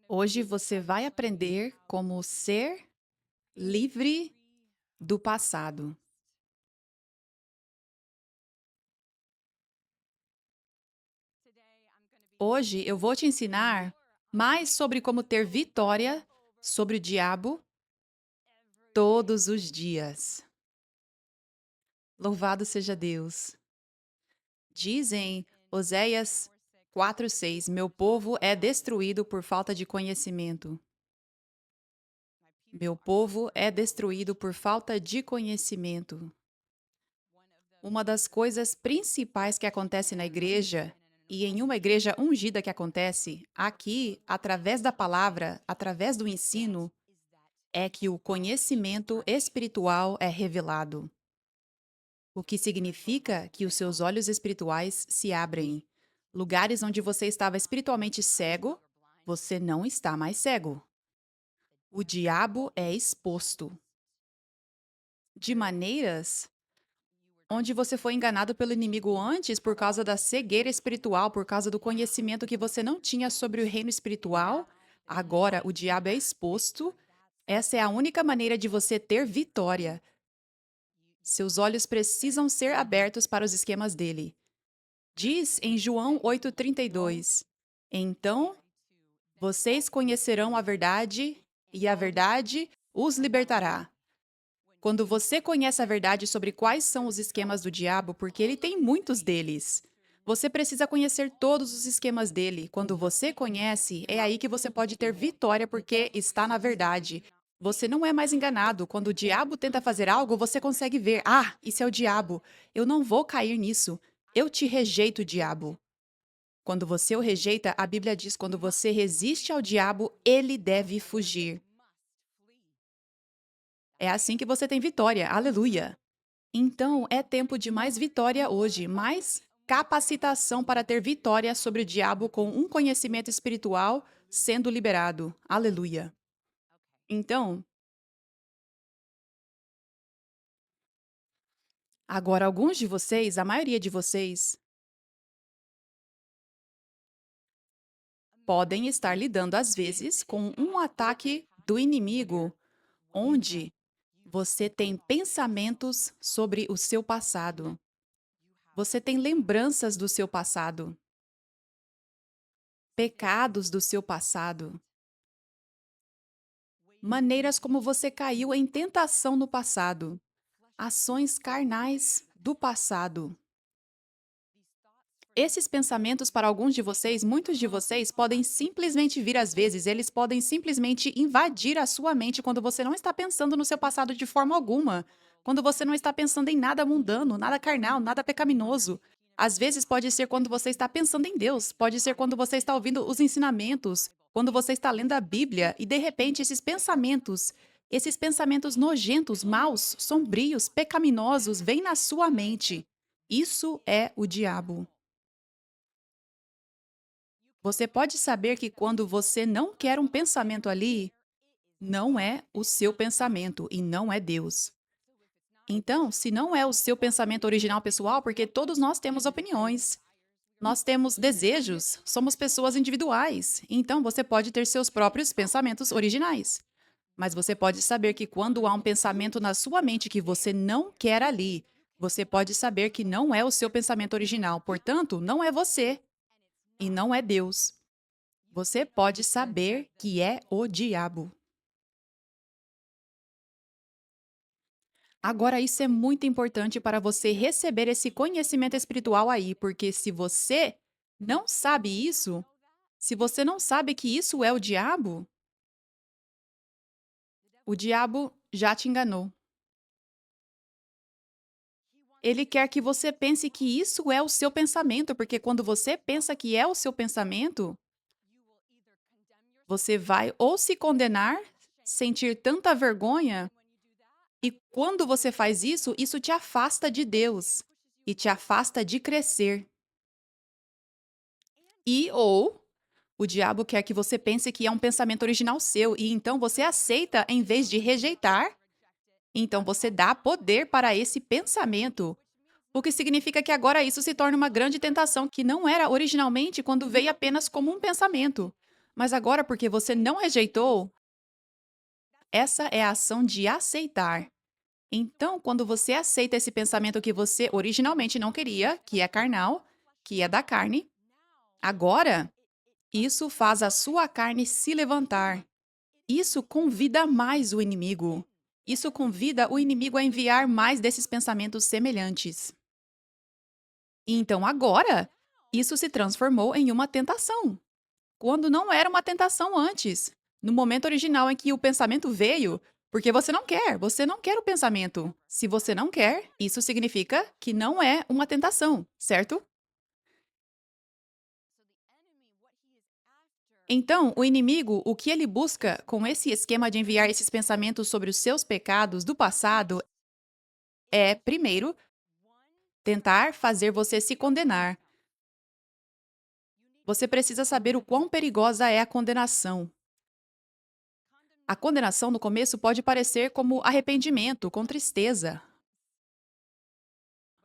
Hoje você vai aprender como ser livre do passado. Hoje eu vou te ensinar mais sobre como ter vitória sobre o diabo todos os dias. Louvado seja Deus. Dizem Oséias 4:6, meu povo é destruído por falta de conhecimento. Meu povo é destruído por falta de conhecimento. Uma das coisas principais que acontece na igreja, e em uma igreja ungida que acontece, aqui, através da palavra, através do ensino, é que o conhecimento espiritual é revelado. O que significa que os seus olhos espirituais se abrem. Lugares onde você estava espiritualmente cego, você não está mais cego. O diabo é exposto de maneiras onde você foi enganado pelo inimigo antes por causa da cegueira espiritual, por causa do conhecimento que você não tinha sobre o reino espiritual. Agora o diabo é exposto. Essa é a única maneira de você ter vitória. Seus olhos precisam ser abertos para os esquemas dele. Diz em João 8:32: Então vocês conhecerão a verdade, e a verdade os libertará. Quando você conhece a verdade sobre quais são os esquemas do diabo, porque ele tem muitos deles, você precisa conhecer todos os esquemas dele. Quando você conhece, é aí que você pode ter vitória, porque está na verdade. Você não é mais enganado. Quando o diabo tenta fazer algo, você consegue ver: ah, isso é o diabo. Eu não vou cair nisso. Eu te rejeito, diabo. Quando você o rejeita, a Bíblia diz: quando você resiste ao diabo, ele deve fugir. É assim que você tem vitória. Aleluia. Então, é tempo de mais vitória hoje, mais capacitação para ter vitória sobre o diabo com um conhecimento espiritual sendo liberado. Aleluia. Então, agora alguns de vocês, a maioria de vocês, podem estar lidando às vezes com um ataque do inimigo, onde você tem pensamentos sobre o seu passado. Você tem lembranças do seu passado, pecados do seu passado. Maneiras como você caiu em tentação no passado, ações carnais do passado. Esses pensamentos, para alguns de vocês, muitos de vocês, podem simplesmente vir às vezes, eles podem simplesmente invadir a sua mente quando você não está pensando no seu passado de forma alguma, quando você não está pensando em nada mundano, nada carnal, nada pecaminoso. Às vezes pode ser quando você está pensando em Deus, pode ser quando você está ouvindo os ensinamentos, quando você está lendo a Bíblia e de repente esses pensamentos nojentos, maus, sombrios, pecaminosos vêm na sua mente. Isso é o diabo. Você pode saber que quando você não quer um pensamento ali, não é o seu pensamento e não é Deus. Então, se não é o seu pensamento original pessoal, porque todos nós temos opiniões, nós temos desejos, somos pessoas individuais, então você pode ter seus próprios pensamentos originais. Mas você pode saber que quando há um pensamento na sua mente que você não quer ali, você pode saber que não é o seu pensamento original, portanto, não é você e não é Deus. Você pode saber que é o diabo. Agora, isso é muito importante para você receber esse conhecimento espiritual aí, porque se você não sabe isso, se você não sabe que isso é o diabo já te enganou. Ele quer que você pense que isso é o seu pensamento, porque quando você pensa que é o seu pensamento, você vai ou se condenar, sentir tanta vergonha. E quando você faz isso, isso te afasta de Deus e te afasta de crescer. E ou o diabo quer que você pense que é um pensamento original seu e então você aceita em vez de rejeitar. Então você dá poder para esse pensamento, o que significa que agora isso se torna uma grande tentação que não era originalmente quando veio apenas como um pensamento. Mas agora, porque você não rejeitou, essa é a ação de aceitar. Então, quando você aceita esse pensamento que você originalmente não queria, que é carnal, que é da carne, agora isso faz a sua carne se levantar. Isso convida mais o inimigo. Isso convida o inimigo a enviar mais desses pensamentos semelhantes. E então, agora, isso se transformou em uma tentação, quando não era uma tentação antes. No momento original em que o pensamento veio, porque você não quer o pensamento. Se você não quer, isso significa que não é uma tentação, certo? Então, o inimigo, o que ele busca com esse esquema de enviar esses pensamentos sobre os seus pecados do passado é, primeiro, tentar fazer você se condenar. Você precisa saber o quão perigosa é a condenação. A condenação no começo pode parecer como arrependimento, com tristeza,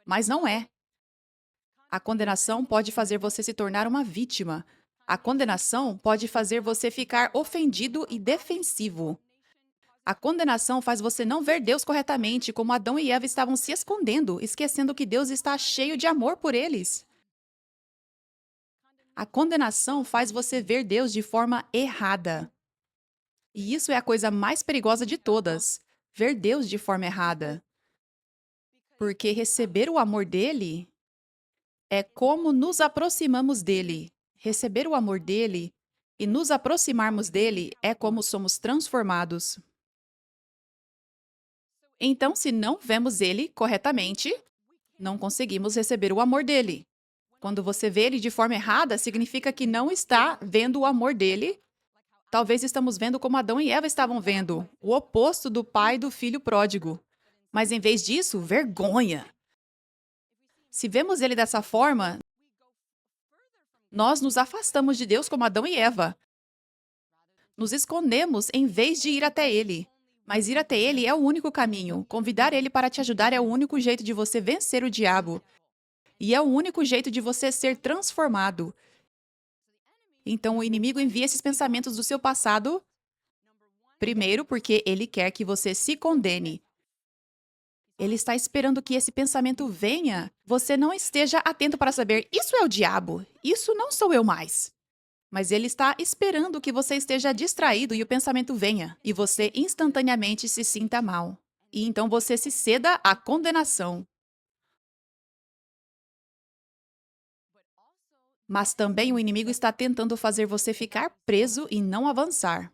mas não é. A condenação pode fazer você se tornar uma vítima. A condenação pode fazer você ficar ofendido e defensivo. A condenação faz você não ver Deus corretamente, como Adão e Eva estavam se escondendo, esquecendo que Deus está cheio de amor por eles. A condenação faz você ver Deus de forma errada. E isso é a coisa mais perigosa de todas, ver Deus de forma errada. Porque receber o amor dele é como nos aproximamos dele. Receber o amor dele e nos aproximarmos dele é como somos transformados. Então, se não vemos ele corretamente, não conseguimos receber o amor dele. Quando você vê ele de forma errada, significa que não está vendo o amor dele. Talvez estamos vendo como Adão e Eva estavam vendo, o oposto do pai do filho pródigo. Mas em vez disso, vergonha. Se vemos ele dessa forma, nós nos afastamos de Deus como Adão e Eva. Nos escondemos em vez de ir até ele. Mas ir até ele é o único caminho. Convidar ele para te ajudar é o único jeito de você vencer o diabo. E é o único jeito de você ser transformado. Então o inimigo envia esses pensamentos do seu passado, primeiro, porque ele quer que você se condene. Ele está esperando que esse pensamento venha. Você não esteja atento para saber, isso é o diabo, isso não sou eu mais. Mas ele está esperando que você esteja distraído e o pensamento venha, e você instantaneamente se sinta mal. E então você se ceda à condenação. Mas também o inimigo está tentando fazer você ficar preso e não avançar.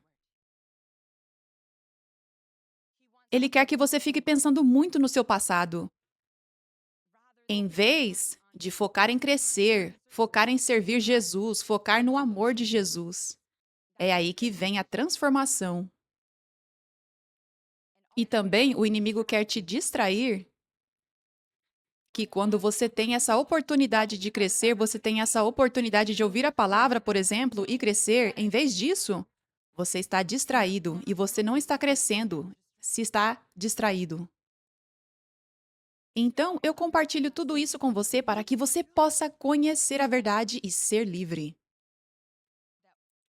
Ele quer que você fique pensando muito no seu passado, em vez de focar em crescer, focar em servir Jesus, focar no amor de Jesus. É aí que vem a transformação. E também o inimigo quer te distrair, que quando você tem essa oportunidade de crescer, você tem essa oportunidade de ouvir a palavra, por exemplo, e crescer, em vez disso, você está distraído e você não está crescendo se está distraído. Então, eu compartilho tudo isso com você para que você possa conhecer a verdade e ser livre.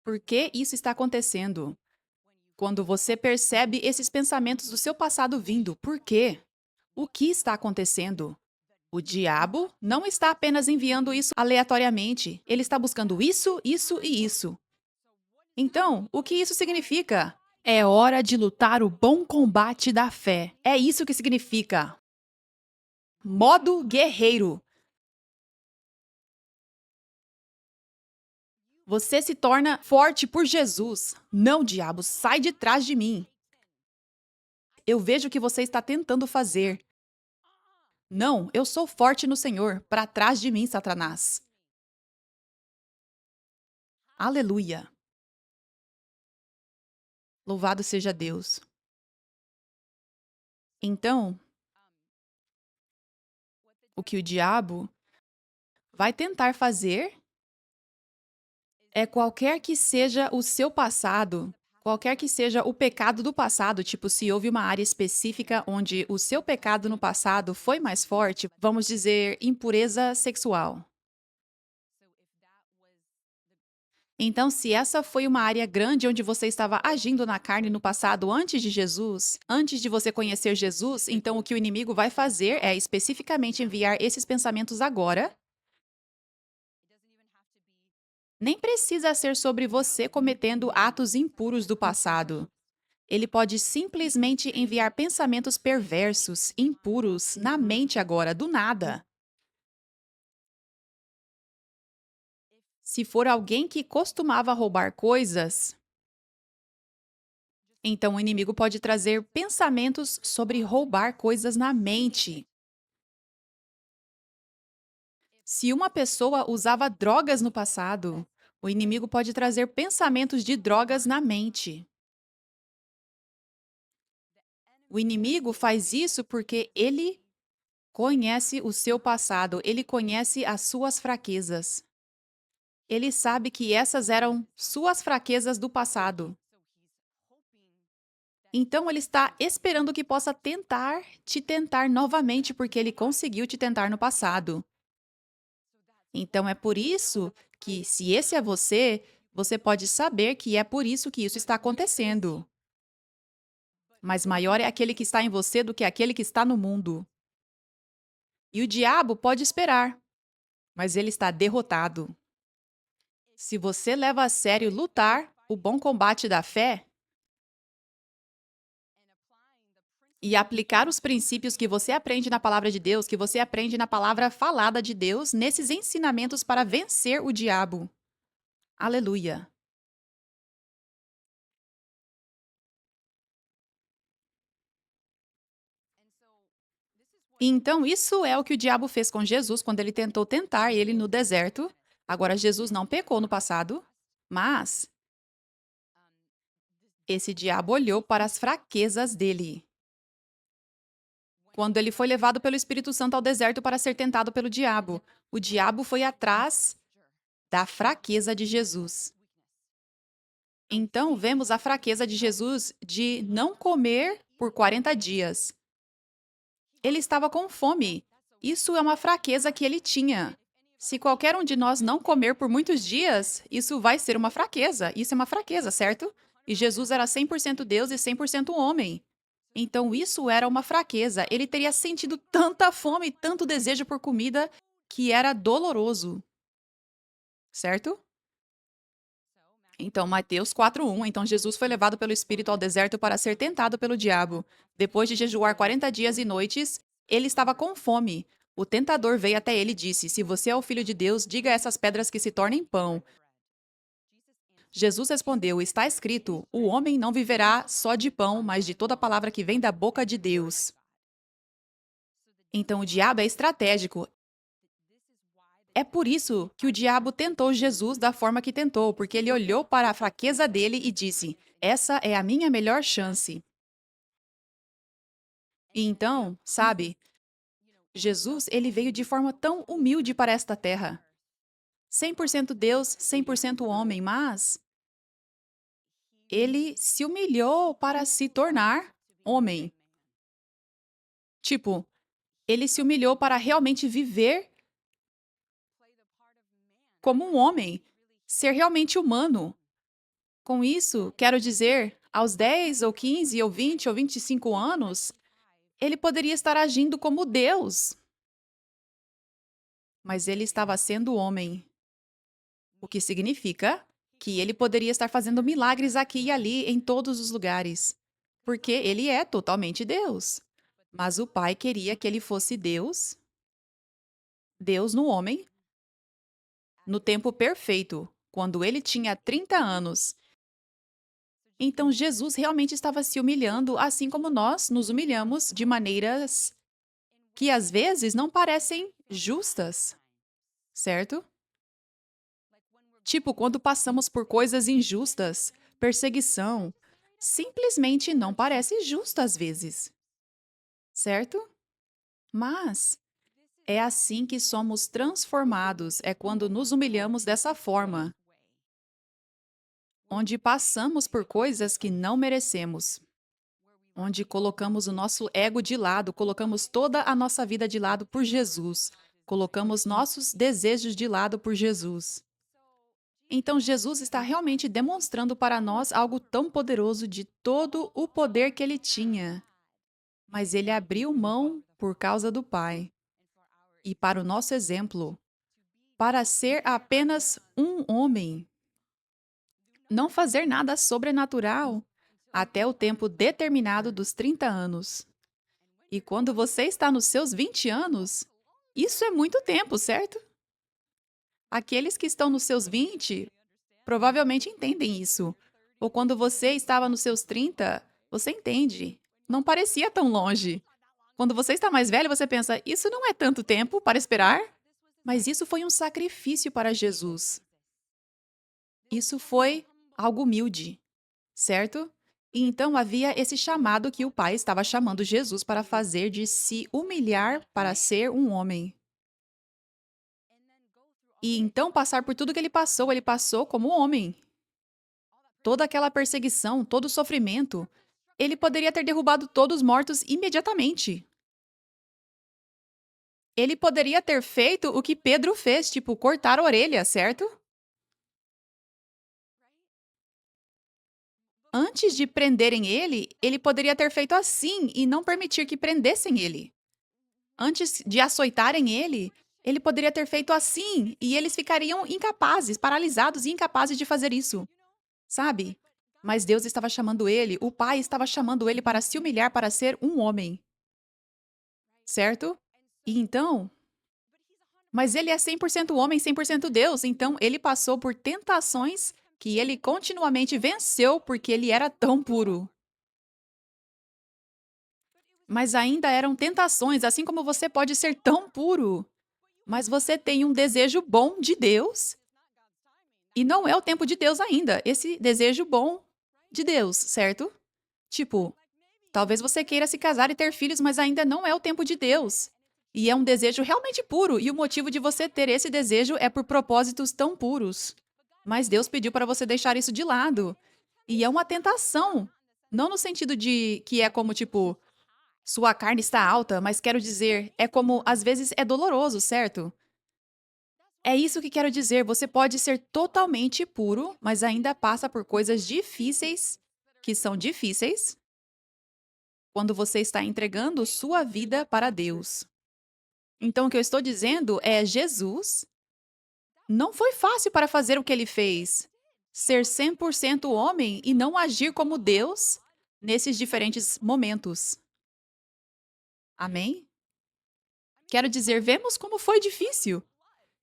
Por que isso está acontecendo? Quando você percebe esses pensamentos do seu passado vindo, por quê? O que está acontecendo? O diabo não está apenas enviando isso aleatoriamente. Ele está buscando isso, isso e isso. Então, o que isso significa? É hora de lutar o bom combate da fé. É isso que significa. Modo guerreiro. Você se torna forte por Jesus. Não, diabo, sai de trás de mim. Eu vejo o que você está tentando fazer. Não, eu sou forte no Senhor. Para trás de mim, Satanás. Aleluia. Louvado seja Deus. Então, o que o diabo vai tentar fazer é qualquer que seja o seu passado, qualquer que seja o pecado do passado, tipo, se houve uma área específica onde o seu pecado no passado foi mais forte, vamos dizer, impureza sexual. Então, se essa foi uma área grande onde você estava agindo na carne no passado antes de Jesus, antes de você conhecer Jesus, então o que o inimigo vai fazer é especificamente enviar esses pensamentos agora. Nem precisa ser sobre você cometendo atos impuros do passado. Ele pode simplesmente enviar pensamentos perversos, impuros, na mente agora, do nada. Se for alguém que costumava roubar coisas, então o inimigo pode trazer pensamentos sobre roubar coisas na mente. Se uma pessoa usava drogas no passado, o inimigo pode trazer pensamentos de drogas na mente. O inimigo faz isso porque ele conhece o seu passado, ele conhece as suas fraquezas. Ele sabe que essas eram suas fraquezas do passado. Então ele está esperando que possa tentar te tentar novamente porque ele conseguiu te tentar no passado. Então é por isso que, se esse é você, você pode saber que é por isso que isso está acontecendo. Mas maior é aquele que está em você do que aquele que está no mundo. E o diabo pode esperar, mas ele está derrotado. Se você leva a sério lutar o bom combate da fé e aplicar os princípios que você aprende na palavra de Deus, que você aprende na palavra falada de Deus, nesses ensinamentos para vencer o diabo. Aleluia. Então, isso é o que o diabo fez com Jesus quando ele tentou tentar ele no deserto. Agora, Jesus não pecou no passado, mas esse diabo olhou para as fraquezas dele. Quando ele foi levado pelo Espírito Santo ao deserto para ser tentado pelo diabo, o diabo foi atrás da fraqueza de Jesus. Então, vemos a fraqueza de Jesus de não comer por 40 dias. Ele estava com fome. Isso é uma fraqueza que ele tinha. Se qualquer um de nós não comer por muitos dias, isso vai ser uma fraqueza. Isso é uma fraqueza, certo? E Jesus era 100% Deus e 100% homem. Então, isso era uma fraqueza. Ele teria sentido tanta fome, tanto desejo por comida, que era doloroso, certo? Então, Mateus 4:1. Então, Jesus foi levado pelo Espírito ao deserto para ser tentado pelo diabo. Depois de jejuar 40 dias e noites, ele estava com fome. O tentador veio até ele e disse: Se você é o filho de Deus, diga a essas pedras que se tornem pão. Jesus respondeu: Está escrito: O homem não viverá só de pão, mas de toda palavra que vem da boca de Deus. Então, o diabo é estratégico. É por isso que o diabo tentou Jesus da forma que tentou, porque ele olhou para a fraqueza dele e disse: Essa é a minha melhor chance. E então, sabe, Jesus, ele veio de forma tão humilde para esta terra. 100% Deus, 100% homem, mas ele se humilhou para se tornar homem. Tipo, ele se humilhou para realmente viver como um homem, ser realmente humano. Com isso, quero dizer, aos 10 ou 15 ou 20 ou 25 anos, ele poderia estar agindo como Deus, mas ele estava sendo homem, o que significa que ele poderia estar fazendo milagres aqui e ali em todos os lugares, porque ele é totalmente Deus. Mas o Pai queria que ele fosse Deus, Deus no homem, no tempo perfeito, quando ele tinha 30 anos. Então Jesus realmente estava se humilhando, assim como nós nos humilhamos de maneiras que às vezes não parecem justas, certo? Tipo, quando passamos por coisas injustas, perseguição, simplesmente não parece justo às vezes, certo? Mas é assim que somos transformados, é quando nos humilhamos dessa forma, onde passamos por coisas que não merecemos, onde colocamos o nosso ego de lado, colocamos toda a nossa vida de lado por Jesus, colocamos nossos desejos de lado por Jesus. Então, Jesus está realmente demonstrando para nós algo tão poderoso de todo o poder que ele tinha. Mas ele abriu mão por causa do Pai. E para o nosso exemplo, para ser apenas um homem, não fazer nada sobrenatural até o tempo determinado dos 30 anos. E quando você está nos seus 20 anos, isso é muito tempo, certo? Aqueles que estão nos seus 20 provavelmente entendem isso. Ou quando você estava nos seus 30, você entende. Não parecia tão longe. Quando você está mais velho, você pensa, isso não é tanto tempo para esperar? Mas isso foi um sacrifício para Jesus. Isso foi algo humilde, certo? E então havia esse chamado que o Pai estava chamando Jesus para fazer de se humilhar para ser um homem. E então passar por tudo que ele passou como homem. Toda aquela perseguição, todo o sofrimento, ele poderia ter derrubado todos os mortos imediatamente. Ele poderia ter feito o que Pedro fez, tipo, cortar a orelha, certo? Antes de prenderem ele, ele poderia ter feito assim e não permitir que prendessem ele. Antes de açoitarem ele poderia ter feito assim e eles ficariam incapazes, paralisados e incapazes de fazer isso, sabe? Mas Deus estava chamando ele, o Pai estava chamando ele para se humilhar para ser um homem, certo? E então, mas ele é 100% homem, 100% Deus, então ele passou por tentações que ele continuamente venceu porque ele era tão puro. Mas ainda eram tentações, assim como você pode ser tão puro. Mas você tem um desejo bom de Deus e não é o tempo de Deus ainda. Esse desejo bom de Deus, certo? Tipo, talvez você queira se casar e ter filhos, mas ainda não é o tempo de Deus. E é um desejo realmente puro, e o motivo de você ter esse desejo é por propósitos tão puros. Mas Deus pediu para você deixar isso de lado. E é uma tentação. Não no sentido de que é como, tipo, sua carne está alta, mas quero dizer, é como às vezes é doloroso, certo? É isso que quero dizer. Você pode ser totalmente puro, mas ainda passa por coisas difíceis, que são difíceis, quando você está entregando sua vida para Deus. Então, o que eu estou dizendo é: Jesus não foi fácil para fazer o que ele fez. Ser 100% homem e não agir como Deus nesses diferentes momentos. Amém? Quero dizer, vemos como foi difícil.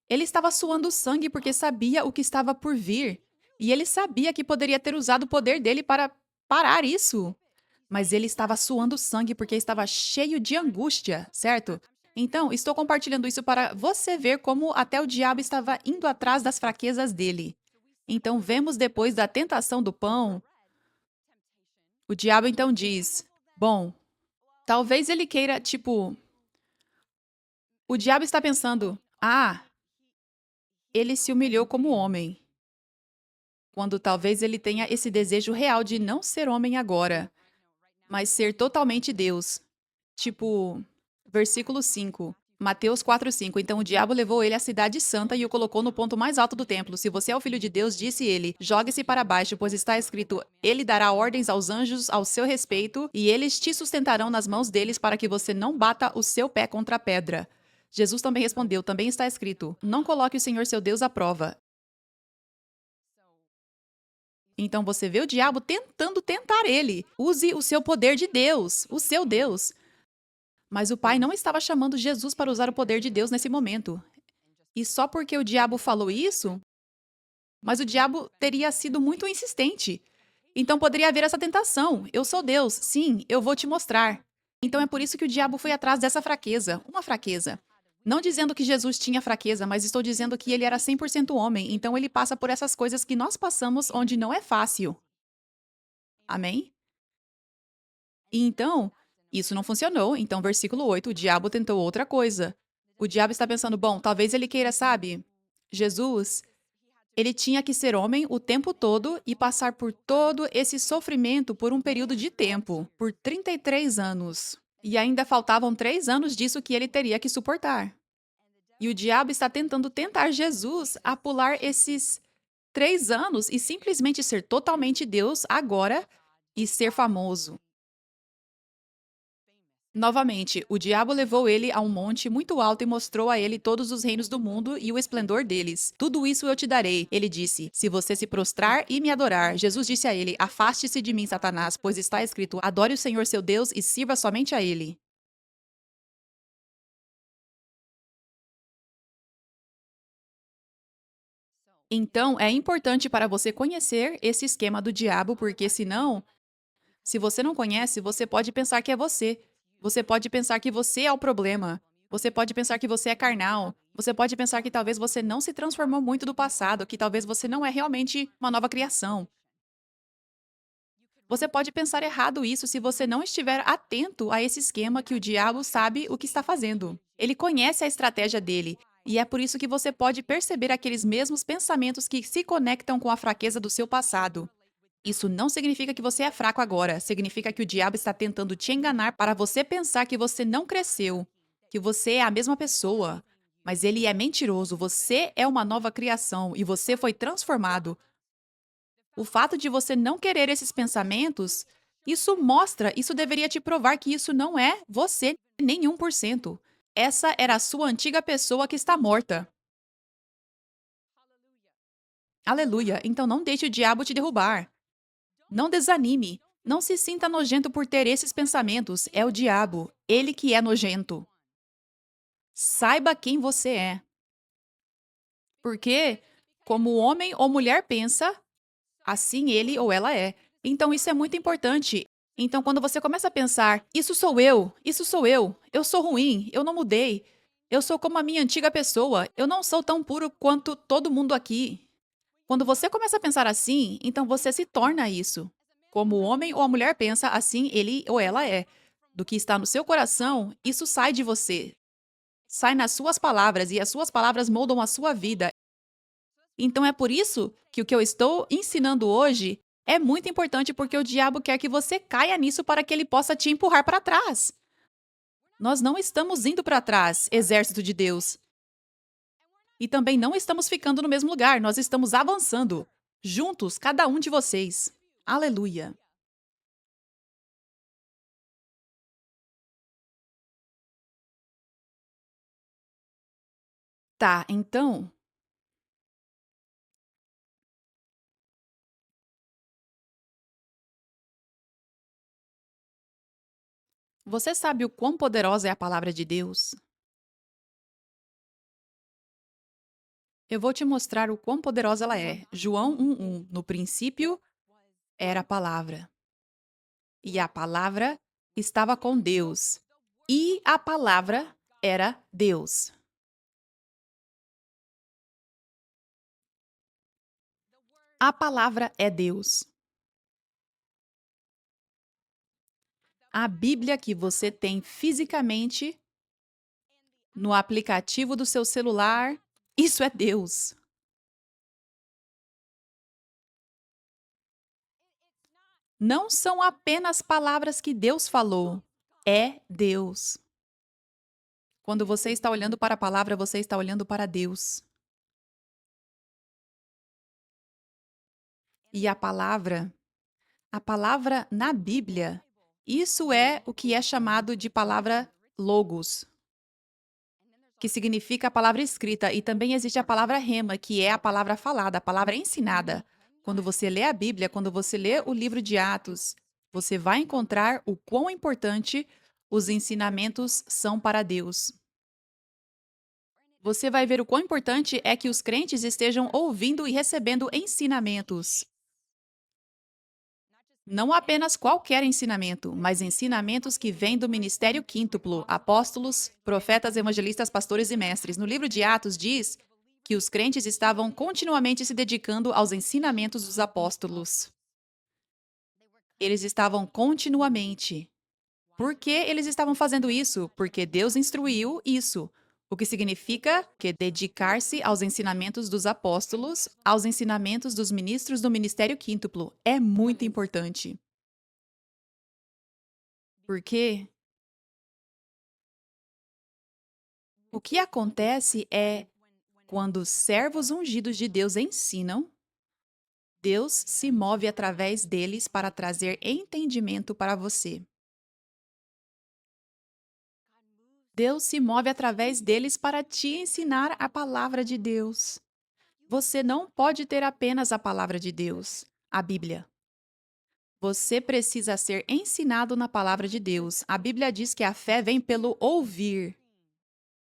Ele estava suando sangue porque sabia o que estava por vir. E ele sabia que poderia ter usado o poder dele para parar isso. Mas ele estava suando sangue porque estava cheio de angústia, certo? Então, estou compartilhando isso para você ver como até o diabo estava indo atrás das fraquezas dele. Então, vemos depois da tentação do pão, o diabo então diz: bom, talvez ele queira, tipo, o diabo está pensando: ah, ele se humilhou como homem. Quando talvez ele tenha esse desejo real de não ser homem agora, mas ser totalmente Deus. Tipo, versículo 5. Mateus 4:5. Então o diabo levou ele à cidade santa e o colocou no ponto mais alto do templo. Se você é o filho de Deus, disse ele, jogue-se para baixo, pois está escrito, ele dará ordens aos anjos ao seu respeito e eles te sustentarão nas mãos deles para que você não bata o seu pé contra a pedra. Jesus também respondeu, também está escrito, não coloque o Senhor seu Deus à prova. Então você vê o diabo tentando tentar ele. Use o seu poder de Deus, o seu Deus. Mas o pai não estava chamando Jesus para usar o poder de Deus nesse momento. E só porque o diabo falou isso, mas o diabo teria sido muito insistente. Então poderia haver essa tentação. Eu sou Deus, sim, eu vou te mostrar. Então é por isso que o diabo foi atrás dessa fraqueza, uma fraqueza. Não dizendo que Jesus tinha fraqueza, mas estou dizendo que ele era 100% homem, então ele passa por essas coisas que nós passamos onde não é fácil. Amém? E então, isso não funcionou. Então, versículo 8, o diabo tentou outra coisa. O diabo está pensando, bom, talvez ele queira, sabe? Jesus, ele tinha que ser homem o tempo todo e passar por todo esse sofrimento por um período de tempo, por 33 anos. E ainda faltavam 3 anos disso que ele teria que suportar. E o diabo está tentando tentar Jesus a pular esses 3 anos e simplesmente ser totalmente Deus agora e ser famoso. Novamente, o diabo levou ele a um monte muito alto e mostrou a ele todos os reinos do mundo e o esplendor deles. Tudo isso eu te darei, ele disse, se você se prostrar e me adorar. Jesus disse a ele: Afaste-se de mim, Satanás, pois está escrito: Adore o Senhor seu Deus e sirva somente a ele. Então, é importante para você conhecer esse esquema do diabo, porque senão, se você não conhece, você pode pensar que é você. Você pode pensar que você é o problema. Você pode pensar que você é carnal. Você pode pensar que talvez você não se transformou muito do passado, que talvez você não é realmente uma nova criação. Você pode pensar errado isso se você não estiver atento a esse esquema que o diabo sabe o que está fazendo. Ele conhece a estratégia dele. E é por isso que você pode perceber aqueles mesmos pensamentos que se conectam com a fraqueza do seu passado. Isso não significa que você é fraco agora, significa que o diabo está tentando te enganar para você pensar que você não cresceu, que você é a mesma pessoa. Mas ele é mentiroso, você é uma nova criação e você foi transformado. O fato de você não querer esses pensamentos, isso deveria te provar que isso não é você nem 1%. Essa era a sua antiga pessoa que está morta. Aleluia! Então não deixe o diabo te derrubar. Não desanime. Não se sinta nojento por ter esses pensamentos. É o diabo. Ele que é nojento. Saiba quem você é. Porque, como o homem ou mulher pensa, assim ele ou ela é. Então isso é muito importante. Então, quando você começa a pensar, isso sou eu sou ruim, eu não mudei, eu sou como a minha antiga pessoa, eu não sou tão puro quanto todo mundo aqui. Quando você começa a pensar assim, então você se torna isso. Como o homem ou a mulher pensa, assim ele ou ela é. Do que está no seu coração, isso sai de você. Sai nas suas palavras e as suas palavras moldam a sua vida. Então é por isso que o que eu estou ensinando hoje é muito importante porque o diabo quer que você caia nisso para que ele possa te empurrar para trás. Nós não estamos indo para trás, exército de Deus. E também não estamos ficando no mesmo lugar, nós estamos avançando. Juntos, cada um de vocês. Aleluia. Tá, então, você sabe o quão poderosa é a palavra de Deus? Eu vou te mostrar o quão poderosa ela é. João 1:1. No princípio era a palavra, e a palavra estava com Deus, e a palavra era Deus. A palavra é Deus. A Bíblia que você tem fisicamente no aplicativo do seu celular, isso é Deus. Não são apenas palavras que Deus falou, é Deus. Quando você está olhando para a palavra, você está olhando para Deus. E a palavra na Bíblia, isso é o que é chamado de palavra logos, que significa a palavra escrita, e também existe a palavra rema, que é a palavra falada, a palavra ensinada. Quando você lê a Bíblia, quando você lê o livro de Atos, você vai encontrar o quão importante os ensinamentos são para Deus. Você vai ver o quão importante é que os crentes estejam ouvindo e recebendo ensinamentos. Não apenas qualquer ensinamento, mas ensinamentos que vêm do ministério quíntuplo, apóstolos, profetas, evangelistas, pastores e mestres. No livro de Atos diz que os crentes estavam continuamente se dedicando aos ensinamentos dos apóstolos. Eles estavam continuamente. Por que eles estavam fazendo isso? Porque Deus instruiu isso. O que significa que dedicar-se aos ensinamentos dos apóstolos, aos ensinamentos dos ministros do ministério quíntuplo, é muito importante. Porque o que acontece é quando os servos ungidos de Deus ensinam, Deus se move através deles para trazer entendimento para você. Deus se move através deles para te ensinar a palavra de Deus. Você não pode ter apenas a palavra de Deus, a Bíblia. Você precisa ser ensinado na palavra de Deus. A Bíblia diz que a fé vem pelo ouvir.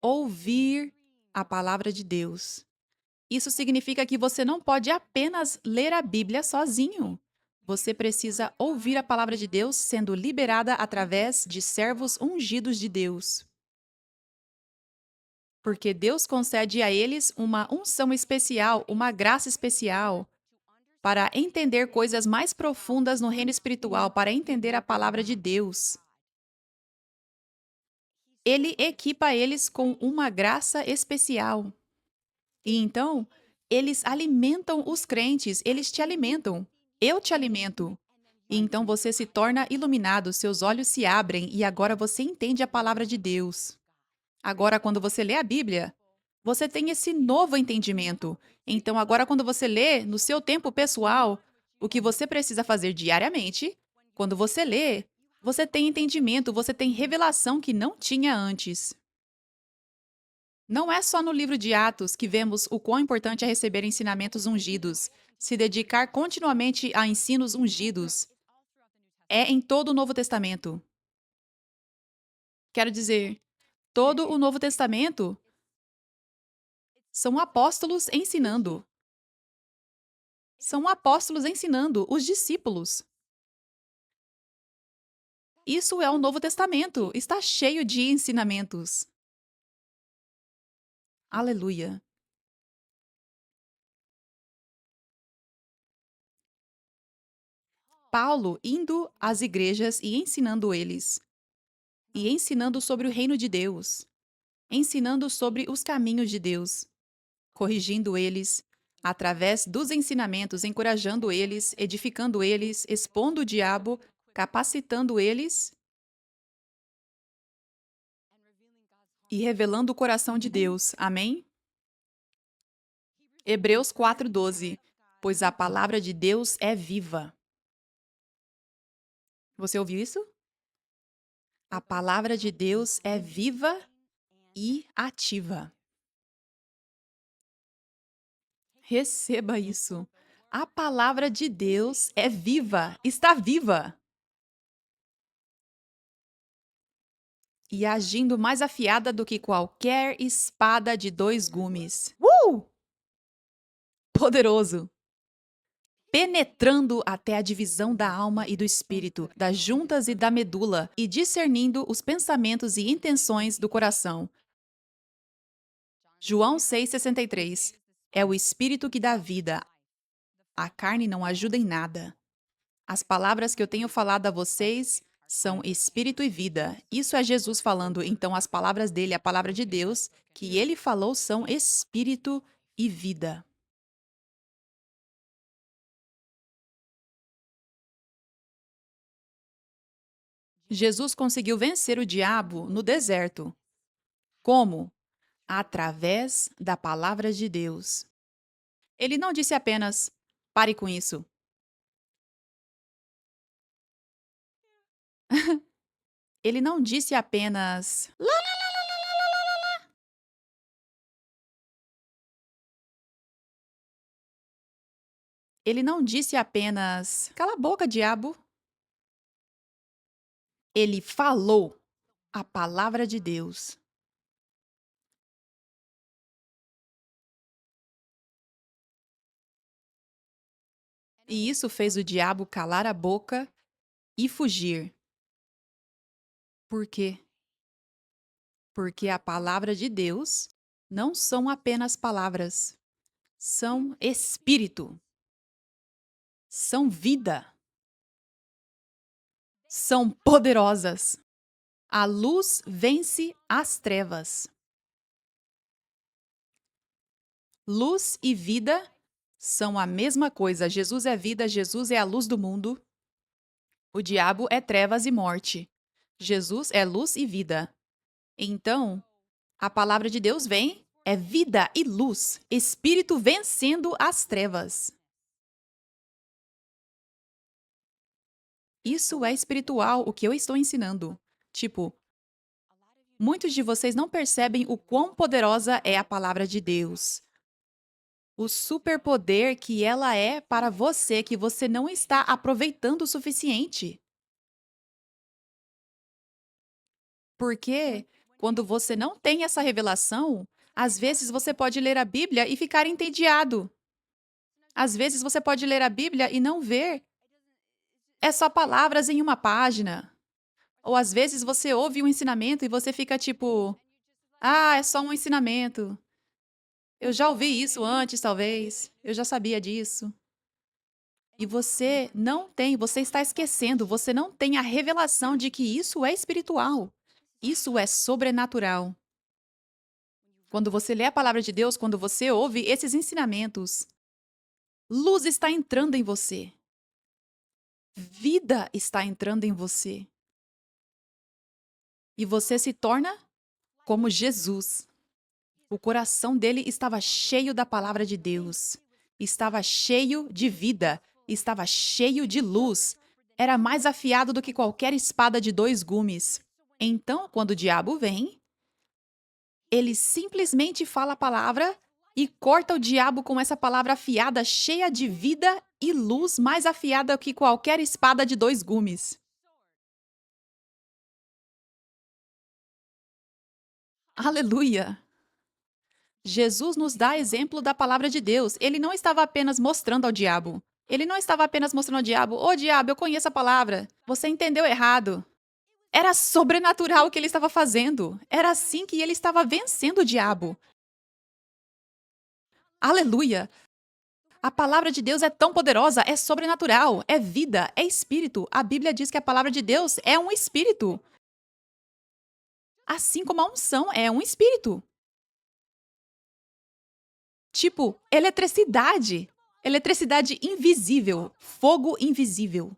Ouvir a palavra de Deus. Isso significa que você não pode apenas ler a Bíblia sozinho. Você precisa ouvir a palavra de Deus sendo liberada através de servos ungidos de Deus. Porque Deus concede a eles uma unção especial, uma graça especial, para entender coisas mais profundas no reino espiritual, para entender a palavra de Deus. Ele equipa eles com uma graça especial. E então, eles alimentam os crentes, eles te alimentam. Eu te alimento. E então você se torna iluminado, seus olhos se abrem e agora você entende a palavra de Deus. Agora, quando você lê a Bíblia, você tem esse novo entendimento. Então, agora, quando você lê no seu tempo pessoal, o que você precisa fazer diariamente, quando você lê, você tem entendimento, você tem revelação que não tinha antes. Não é só no livro de Atos que vemos o quão importante é receber ensinamentos ungidos, se dedicar continuamente a ensinos ungidos. É em todo o Novo Testamento. Quero dizer, todo o Novo Testamento são apóstolos ensinando. São apóstolos ensinando os discípulos. Isso é o Novo Testamento. Está cheio de ensinamentos. Aleluia. Paulo indo às igrejas e ensinando eles. E ensinando sobre o reino de Deus. Ensinando sobre os caminhos de Deus. Corrigindo eles. Através dos ensinamentos, encorajando eles, edificando eles, expondo o diabo, capacitando eles e revelando o coração de Deus. Amém? Hebreus 4:12. Pois a palavra de Deus é viva. Você ouviu isso? A palavra de Deus é viva e ativa. Receba isso. A palavra de Deus é viva, está viva. E agindo mais afiada do que qualquer espada de dois gumes. Poderoso! Penetrando até a divisão da alma e do espírito, das juntas e da medula, e discernindo os pensamentos e intenções do coração. João 6,63. É o espírito que dá vida. A carne não ajuda em nada. As palavras que eu tenho falado a vocês são espírito e vida. Isso é Jesus falando, então as palavras dele, a palavra de Deus, que ele falou são espírito e vida. Jesus conseguiu vencer o diabo no deserto. Como? Através da palavra de Deus. Ele não disse apenas, pare com isso. Ele não disse apenas, ele não disse apenas, cala a boca, diabo. Ele falou a palavra de Deus. E isso fez o diabo calar a boca e fugir. Por quê? Porque a palavra de Deus não são apenas palavras, são espírito, são vida, são poderosas. A luz vence as trevas. Luz e vida são a mesma coisa. Jesus é vida, Jesus é a luz do mundo. O diabo é trevas e morte. Jesus é luz e vida. Então, a palavra de Deus vem, é vida e luz, espírito vencendo as trevas. Isso é espiritual, o que eu estou ensinando. Tipo, muitos de vocês não percebem o quão poderosa é a palavra de Deus. O superpoder que ela é para você, que você não está aproveitando o suficiente. Porque quando você não tem essa revelação, às vezes você pode ler a Bíblia e ficar entediado. Às vezes você pode ler a Bíblia e não ver. É só palavras em uma página. Ou às vezes você ouve um ensinamento e você fica tipo, ah, é só um ensinamento. Eu já ouvi isso antes, talvez. Eu já sabia disso. E você não tem, você está esquecendo, você não tem a revelação de que isso é espiritual. Isso é sobrenatural. Quando você lê a palavra de Deus, quando você ouve esses ensinamentos, luz está entrando em você. Vida está entrando em você. E você se torna como Jesus. O coração dele estava cheio da palavra de Deus. Estava cheio de vida. Estava cheio de luz. Era mais afiado do que qualquer espada de 2 gumes. Então, quando o diabo vem, ele simplesmente fala a palavra e corta o diabo com essa palavra afiada, cheia de vida e luz, mais afiada que qualquer espada de 2 gumes. Aleluia! Jesus nos dá exemplo da palavra de Deus. Ele não estava apenas mostrando ao diabo. Ele não estava apenas mostrando ao diabo: Ô diabo, eu conheço a palavra. Você entendeu errado. Era sobrenatural o que ele estava fazendo. Era assim que ele estava vencendo o diabo. Aleluia! A palavra de Deus é tão poderosa, é sobrenatural, é vida, é espírito. A Bíblia diz que a palavra de Deus é um espírito. Assim como a unção é um espírito. Tipo, eletricidade. Eletricidade invisível, fogo invisível.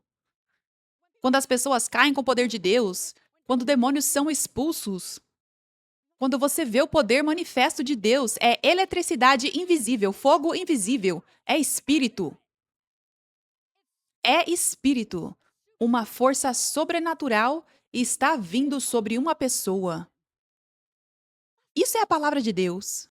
Quando as pessoas caem com o poder de Deus, quando demônios são expulsos, quando você vê o poder manifesto de Deus, é eletricidade invisível, fogo invisível, é espírito. É espírito. Uma força sobrenatural está vindo sobre uma pessoa. Isso é a palavra de Deus.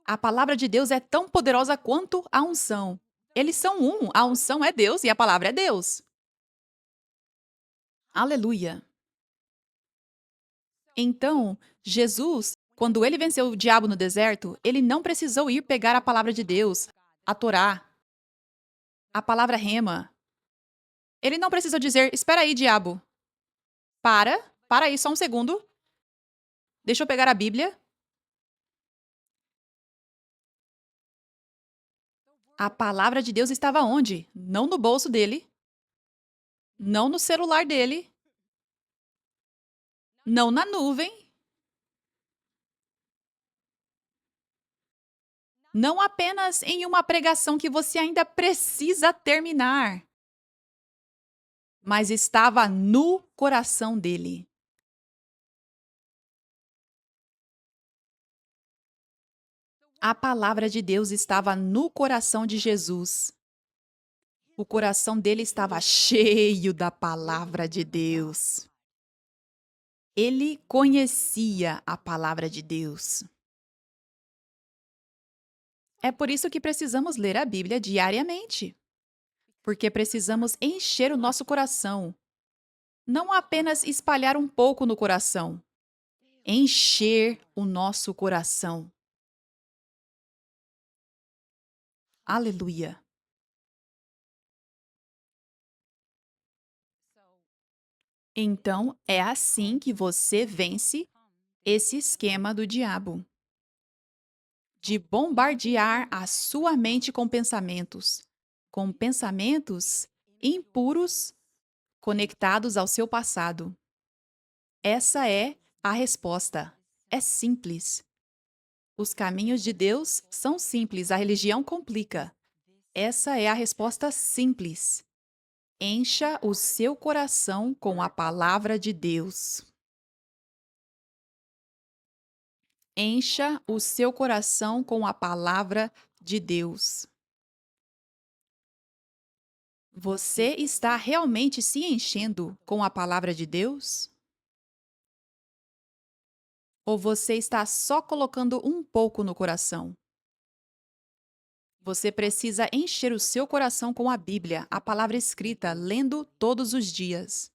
A palavra de Deus é tão poderosa quanto a unção. Eles são um. A unção é Deus e a palavra é Deus. Aleluia. Então, Jesus, quando ele venceu o diabo no deserto, ele não precisou ir pegar a palavra de Deus, a Torá, a palavra rema. Ele não precisou dizer: espera aí, diabo. Para aí só um segundo. Deixa eu pegar a Bíblia. A palavra de Deus estava onde? Não no bolso dele, não no celular dele, não na nuvem, não apenas em uma pregação que você ainda precisa terminar, mas estava no coração dele. A palavra de Deus estava no coração de Jesus. O coração dele estava cheio da palavra de Deus. Ele conhecia a palavra de Deus. É por isso que precisamos ler a Bíblia diariamente. Porque precisamos encher o nosso coração. Não apenas espalhar um pouco no coração. Encher o nosso coração. Aleluia. Então, é assim que você vence esse esquema do diabo de bombardear a sua mente com pensamentos impuros conectados ao seu passado. Essa é a resposta. É simples. Os caminhos de Deus são simples, a religião complica. Essa é a resposta simples. Encha o seu coração com a palavra de Deus. Encha o seu coração com a palavra de Deus. Você está realmente se enchendo com a palavra de Deus? Ou você está só colocando um pouco no coração? Você precisa encher o seu coração com a Bíblia, a palavra escrita, lendo todos os dias.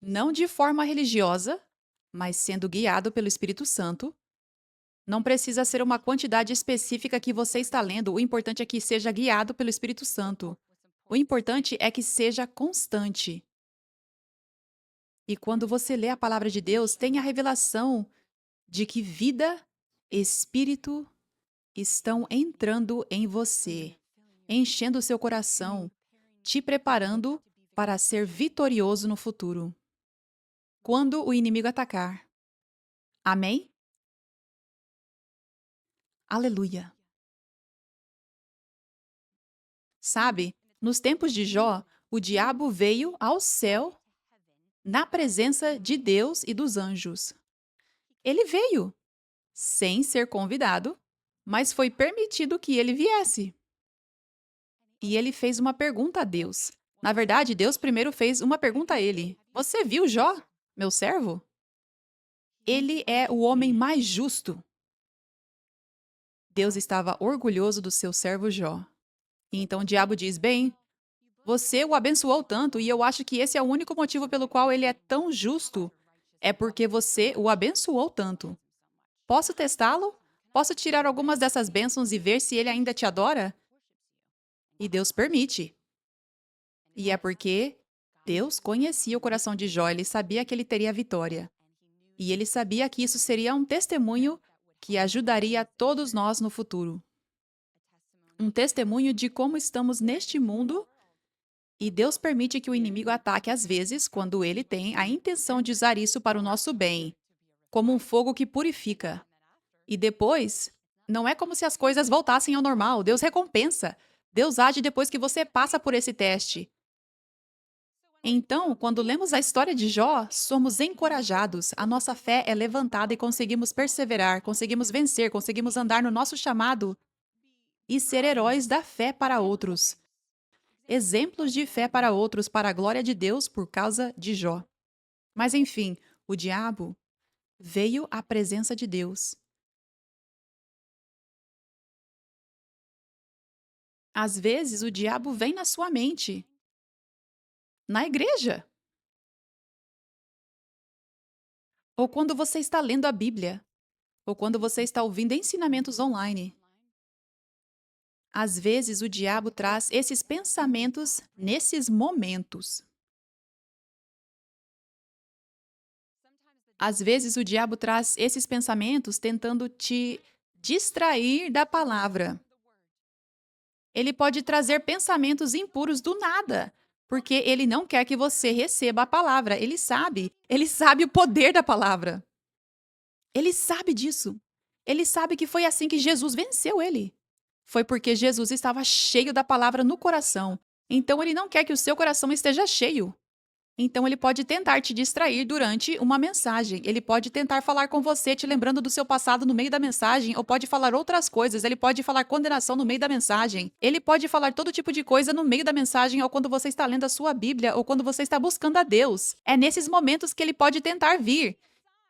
Não de forma religiosa, mas sendo guiado pelo Espírito Santo. Não precisa ser uma quantidade específica que você está lendo, o importante é que seja guiado pelo Espírito Santo. O importante é que seja constante. E quando você lê a palavra de Deus, tem a revelação de que vida, espírito estão entrando em você, enchendo o seu coração, te preparando para ser vitorioso no futuro, quando o inimigo atacar. Amém? Aleluia. Sabe, nos tempos de Jó, o diabo veio ao céu na presença de Deus e dos anjos. Ele veio sem ser convidado, mas foi permitido que ele viesse. E ele fez uma pergunta a Deus. Na verdade, Deus primeiro fez uma pergunta a ele: Você viu Jó, meu servo? Ele é o homem mais justo. Deus estava orgulhoso do seu servo Jó. E então o diabo diz: Bem, você o abençoou tanto e eu acho que esse é o único motivo pelo qual ele é tão justo. É porque você o abençoou tanto. Posso testá-lo? Posso tirar algumas dessas bênçãos e ver se ele ainda te adora? E Deus permite. E é porque Deus conhecia o coração de Jó, ele sabia que ele teria a vitória. E ele sabia que isso seria um testemunho que ajudaria todos nós no futuro. Um testemunho de como estamos neste mundo e Deus permite que o inimigo ataque às vezes quando ele tem a intenção de usar isso para o nosso bem, como um fogo que purifica. E depois, não é como se as coisas voltassem ao normal. Deus recompensa. Deus age depois que você passa por esse teste. Então, quando lemos a história de Jó, somos encorajados, a nossa fé é levantada e conseguimos perseverar, conseguimos vencer, conseguimos andar no nosso chamado e ser heróis da fé para outros. Exemplos de fé para outros, para a glória de Deus por causa de Jó. Mas enfim, o diabo veio à presença de Deus. Às vezes, o diabo vem na sua mente, na igreja, ou quando você está lendo a Bíblia, ou quando você está ouvindo ensinamentos online. Às vezes, o diabo traz esses pensamentos nesses momentos. Às vezes, o diabo traz esses pensamentos tentando te distrair da palavra. Ele pode trazer pensamentos impuros do nada, porque ele não quer que você receba a palavra. Ele sabe o poder da palavra. Ele sabe disso. Ele sabe que foi assim que Jesus venceu ele. Foi porque Jesus estava cheio da palavra no coração. Então ele não quer que o seu coração esteja cheio. Então ele pode tentar te distrair durante uma mensagem. Ele pode tentar falar com você, te lembrando do seu passado no meio da mensagem, ou pode falar outras coisas. Ele pode falar condenação no meio da mensagem. Ele pode falar todo tipo de coisa no meio da mensagem, ou quando você está lendo a sua Bíblia, ou quando você está buscando a Deus. É nesses momentos que ele pode tentar vir.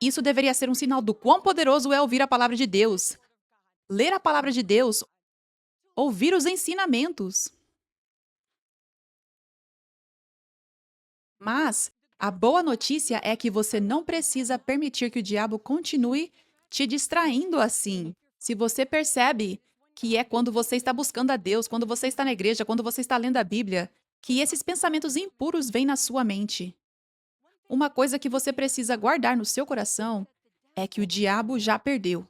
Isso deveria ser um sinal do quão poderoso é ouvir a palavra de Deus. Ler a palavra de Deus, ouvir os ensinamentos. Mas a boa notícia é que você não precisa permitir que o diabo continue te distraindo assim. Se você percebe que é quando você está buscando a Deus, quando você está na igreja, quando você está lendo a Bíblia, que esses pensamentos impuros vêm na sua mente. Uma coisa que você precisa guardar no seu coração é que o diabo já perdeu.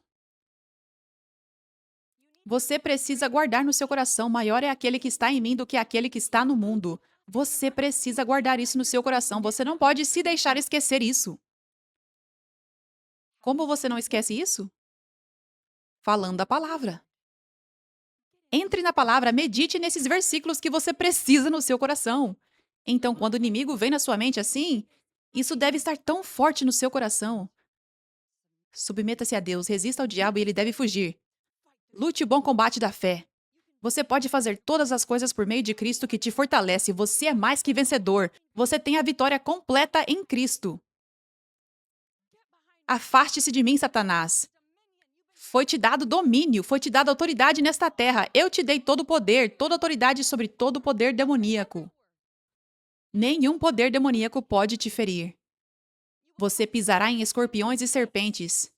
Você precisa guardar no seu coração: maior é aquele que está em mim do que aquele que está no mundo. Você precisa guardar isso no seu coração. Você não pode se deixar esquecer isso. Como você não esquece isso? Falando a palavra. Entre na palavra, medite nesses versículos que você precisa no seu coração. Então, quando o inimigo vem na sua mente assim, isso deve estar tão forte no seu coração. Submeta-se a Deus, resista ao diabo e ele deve fugir. Lute o bom combate da fé. Você pode fazer todas as coisas por meio de Cristo que te fortalece. Você é mais que vencedor. Você tem a vitória completa em Cristo. Afaste-se de mim, Satanás. Foi-te dado domínio, foi-te dada autoridade nesta terra. Eu te dei todo o poder, toda autoridade sobre todo o poder demoníaco. Nenhum poder demoníaco pode te ferir. Você pisará em escorpiões e serpentes.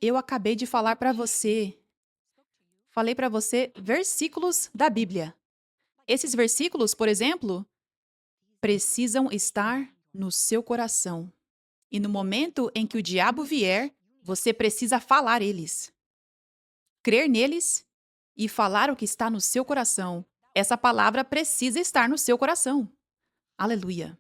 Eu acabei de falar para você. Falei para você versículos da Bíblia. Esses versículos, por exemplo, precisam estar no seu coração. E no momento em que o diabo vier, você precisa falar eles. Crer neles e falar o que está no seu coração. Essa palavra precisa estar no seu coração. Aleluia.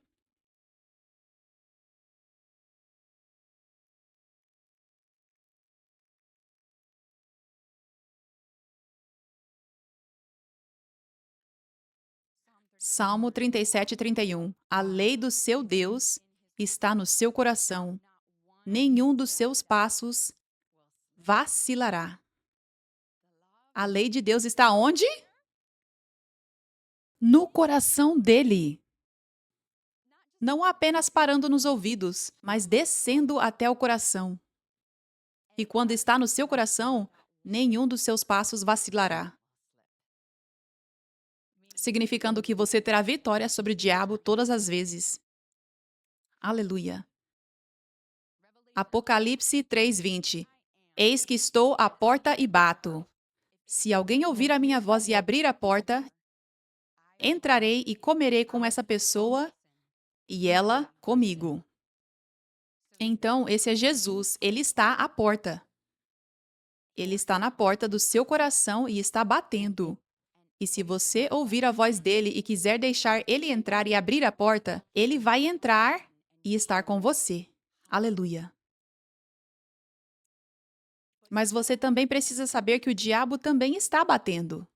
Salmo 37, 31. A lei do seu Deus está no seu coração. Nenhum dos seus passos vacilará. A lei de Deus está onde? No coração dele. Não apenas parando nos ouvidos, mas descendo até o coração. E quando está no seu coração, nenhum dos seus passos vacilará. Significando que você terá vitória sobre o diabo todas as vezes. Aleluia. Apocalipse 3:20. Eis que estou à porta e bato. Se alguém ouvir a minha voz e abrir a porta, entrarei e comerei com essa pessoa e ela comigo. Então, esse é Jesus, ele está à porta. Ele está na porta do seu coração e está batendo. E se você ouvir a voz dele e quiser deixar ele entrar e abrir a porta, ele vai entrar e estar com você. Aleluia. Mas você também precisa saber que o diabo também está batendo.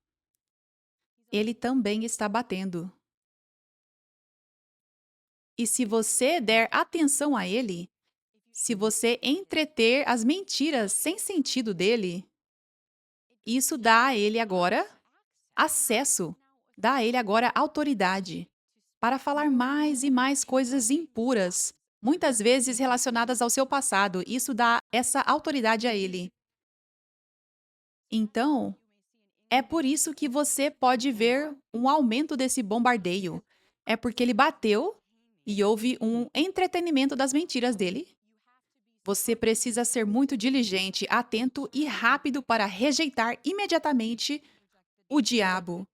Ele também está batendo. E se você der atenção a ele, se você entreter as mentiras sem sentido dele, isso dá a ele agora acesso, dá a ele agora autoridade para falar mais e mais coisas impuras, muitas vezes relacionadas ao seu passado. Isso dá essa autoridade a ele. Então, é por isso que você pode ver um aumento desse bombardeio. É porque ele bateu e houve um entretenimento das mentiras dele. Você precisa ser muito diligente, atento e rápido para rejeitar imediatamente o diabo,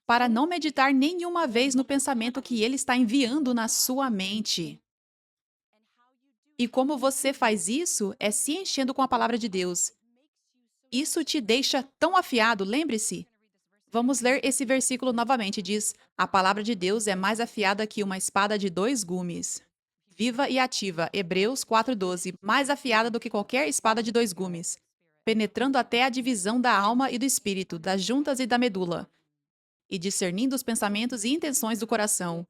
para não meditar nenhuma vez no pensamento que ele está enviando na sua mente. E como você faz isso é se enchendo com a palavra de Deus. Isso te deixa tão afiado, lembre-se. Vamos ler esse versículo novamente. Diz: a palavra de Deus é mais afiada que uma espada de dois gumes. Viva e ativa. Hebreus 4:12. Mais afiada do que qualquer espada de dois gumes. Penetrando até a divisão da alma e do espírito, das juntas e da medula. E discernindo os pensamentos e intenções do coração.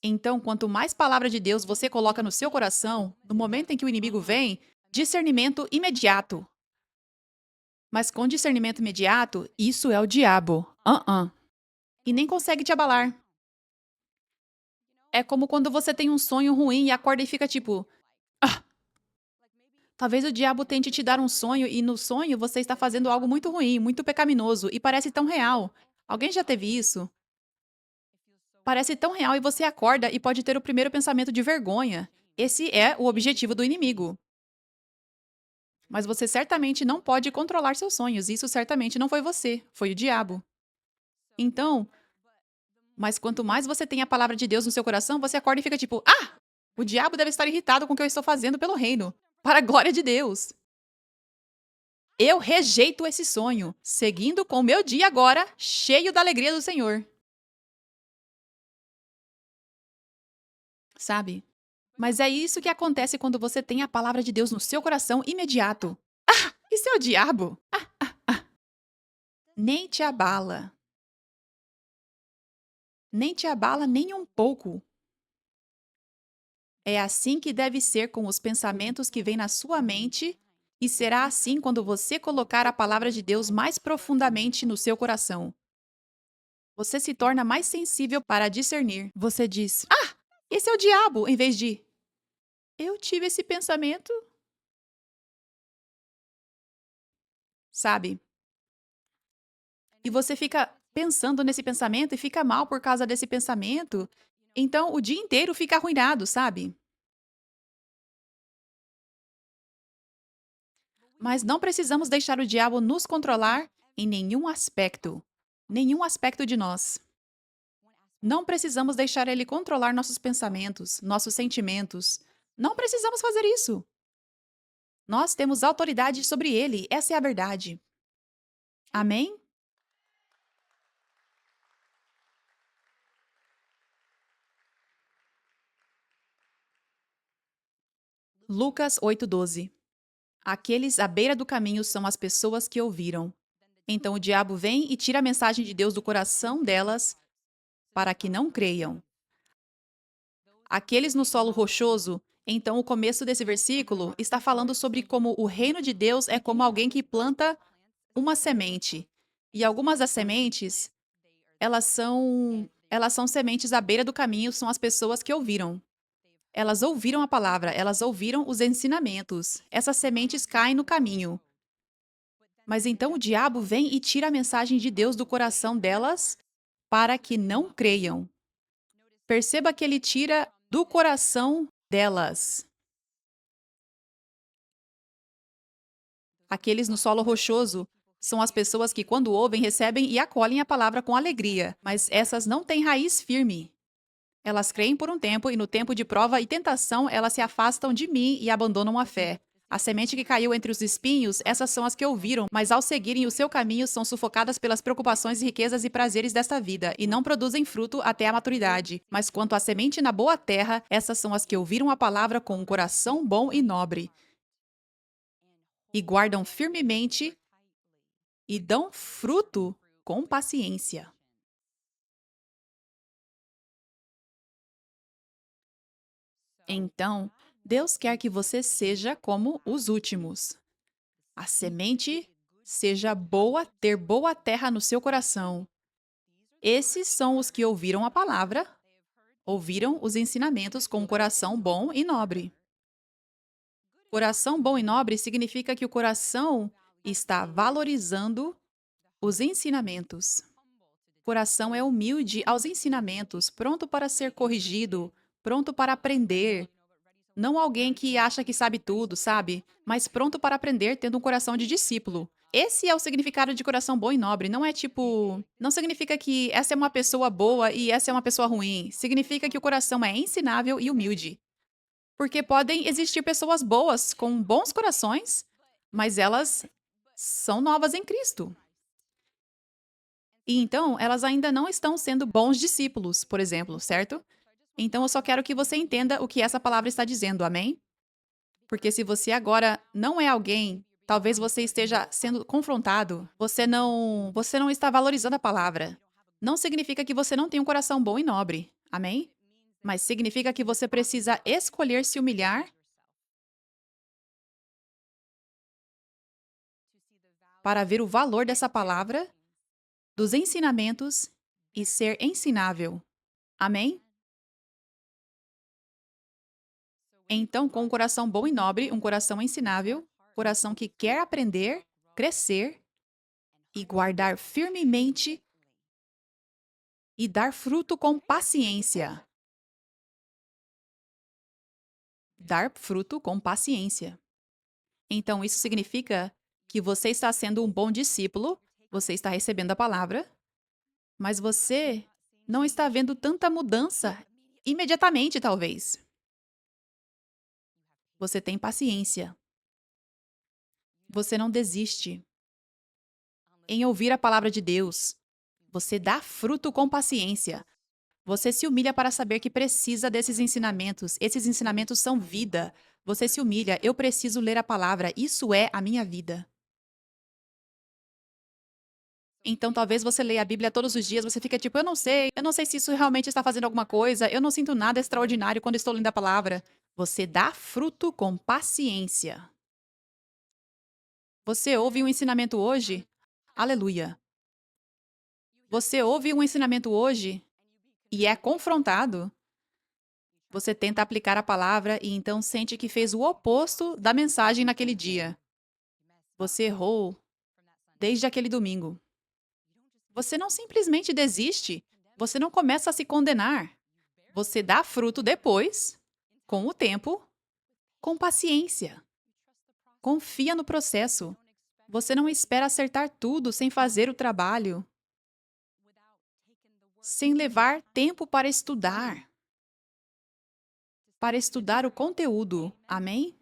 Então, quanto mais palavra de Deus você coloca no seu coração, no momento em que o inimigo vem, discernimento imediato. Mas com discernimento imediato, isso é o diabo. E nem consegue te abalar. É como quando você tem um sonho ruim e acorda e fica tipo, ah! Talvez o diabo tente te dar um sonho e no sonho você está fazendo algo muito ruim, muito pecaminoso e parece tão real. Alguém já teve isso? Parece tão real e você acorda e pode ter o primeiro pensamento de vergonha. Esse é o objetivo do inimigo. Mas você certamente não pode controlar seus sonhos. Isso certamente não foi você, foi o diabo. Então, mas quanto mais você tem a palavra de Deus no seu coração, você acorda e fica tipo, ah! O diabo deve estar irritado com o que eu estou fazendo pelo reino. Para a glória de Deus. Eu rejeito esse sonho, seguindo com o meu dia agora, cheio da alegria do Senhor. Sabe? Mas é isso que acontece quando você tem a palavra de Deus no seu coração imediato. Ah! Isso é o diabo! Nem te abala. Nem te abala nem um pouco. É assim que deve ser com os pensamentos que vêm na sua mente E será assim quando você colocar a palavra de Deus mais profundamente no seu coração. Você se torna mais sensível para discernir. Você diz: "Ah, esse é o diabo", em vez de: "Eu tive esse pensamento", sabe? E você fica pensando nesse pensamento e fica mal por causa desse pensamento. Então o dia inteiro fica arruinado, sabe? Mas não precisamos deixar o diabo nos controlar em nenhum aspecto de nós. Não precisamos deixar ele controlar nossos pensamentos, nossos sentimentos. Não precisamos fazer isso. Nós temos autoridade sobre ele, essa é a verdade. Amém? Lucas 8:12. Aqueles à beira do caminho são as pessoas que ouviram. Então o diabo vem e tira a mensagem de Deus do coração delas para que não creiam. Aqueles no solo rochoso, então o começo desse versículo está falando sobre como o reino de Deus é como alguém que planta uma semente. E algumas das sementes, elas são sementes à beira do caminho, são as pessoas que ouviram. Elas ouviram a palavra, elas ouviram os ensinamentos. Essas sementes caem no caminho. Mas então o diabo vem e tira a mensagem de Deus do coração delas para que não creiam. Perceba que ele tira do coração delas. Aqueles no solo rochoso são as pessoas que, quando ouvem, recebem e acolhem a palavra com alegria, mas essas não têm raiz firme. Elas creem por um tempo e, no tempo de prova e tentação, elas se afastam de mim e abandonam a fé. A semente que caiu entre os espinhos, essas são as que ouviram, mas ao seguirem o seu caminho são sufocadas pelas preocupações, riquezas e prazeres desta vida e não produzem fruto até a maturidade. Mas quanto à semente na boa terra, essas são as que ouviram a palavra com um coração bom e nobre e guardam firmemente e dão fruto com paciência. Então, Deus quer que você seja como os últimos. A semente seja boa, ter boa terra no seu coração. Esses são os que ouviram a palavra, ouviram os ensinamentos com um coração bom e nobre. Coração bom e nobre significa que o coração está valorizando os ensinamentos. Coração é humilde aos ensinamentos, pronto para ser corrigido, pronto para aprender. Não alguém que acha que sabe tudo, sabe? Mas pronto para aprender, tendo um coração de discípulo. Esse é o significado de coração bom e nobre. Não é tipo. Não significa que essa é uma pessoa boa e essa é uma pessoa ruim. Significa que o coração é ensinável e humilde. Porque podem existir pessoas boas, com bons corações, mas elas são novas em Cristo. E então, elas ainda não estão sendo bons discípulos, por exemplo, certo? Então, eu só quero que você entenda o que essa palavra está dizendo, amém? Porque se você agora não é alguém, talvez você esteja sendo confrontado, você não está valorizando a palavra. Não significa que você não tem um coração bom e nobre, amém? Mas significa que você precisa escolher se humilhar para ver o valor dessa palavra, dos ensinamentos e ser ensinável. Amém? Então, com um coração bom e nobre, um coração ensinável, coração que quer aprender, crescer e guardar firmemente e dar fruto com paciência. Dar fruto com paciência. Então, isso significa que você está sendo um bom discípulo, você está recebendo a palavra, mas você não está vendo tanta mudança imediatamente, talvez. Você tem paciência. Você não desiste em ouvir a palavra de Deus. Você dá fruto com paciência. Você se humilha para saber que precisa desses ensinamentos. Esses ensinamentos são vida. Você se humilha. Eu preciso ler a palavra. Isso é a minha vida. Então, talvez você leia a Bíblia todos os dias, você fica tipo, eu não sei se isso realmente está fazendo alguma coisa, eu não sinto nada extraordinário quando estou lendo a palavra. Você dá fruto com paciência. Você ouve um ensinamento hoje? Aleluia. Você ouve um ensinamento hoje e é confrontado? Você tenta aplicar a palavra e então sente que fez o oposto da mensagem naquele dia. Você errou desde aquele domingo. Você não simplesmente desiste. Você não começa a se condenar. Você dá fruto depois, com o tempo, com paciência. Confia no processo. Você não espera acertar tudo sem fazer o trabalho, sem levar tempo para estudar o conteúdo. Amém?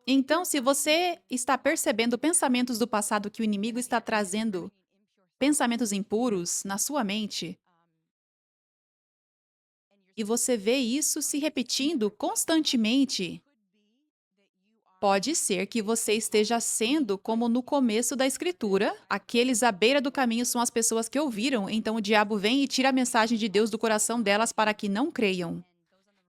Então, se você está percebendo pensamentos do passado que o inimigo está trazendo, pensamentos impuros na sua mente, e você vê isso se repetindo constantemente, pode ser que você esteja sendo como no começo da escritura, aqueles à beira do caminho são as pessoas que ouviram, então o diabo vem e tira a mensagem de Deus do coração delas para que não creiam.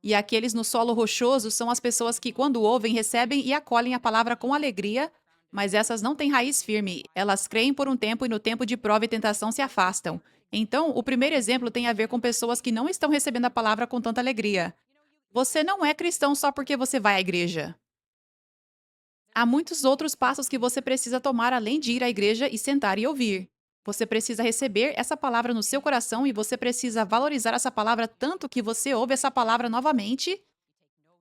E aqueles no solo rochoso são as pessoas que, quando ouvem, recebem e acolhem a palavra com alegria, mas essas não têm raiz firme. Elas creem por um tempo e no tempo de prova e tentação se afastam. Então, o primeiro exemplo tem a ver com pessoas que não estão recebendo a palavra com tanta alegria. Você não é cristão só porque você vai à igreja. Há muitos outros passos que você precisa tomar além de ir à igreja e sentar e ouvir. Você precisa receber essa palavra no seu coração e você precisa valorizar essa palavra tanto que você ouve essa palavra novamente.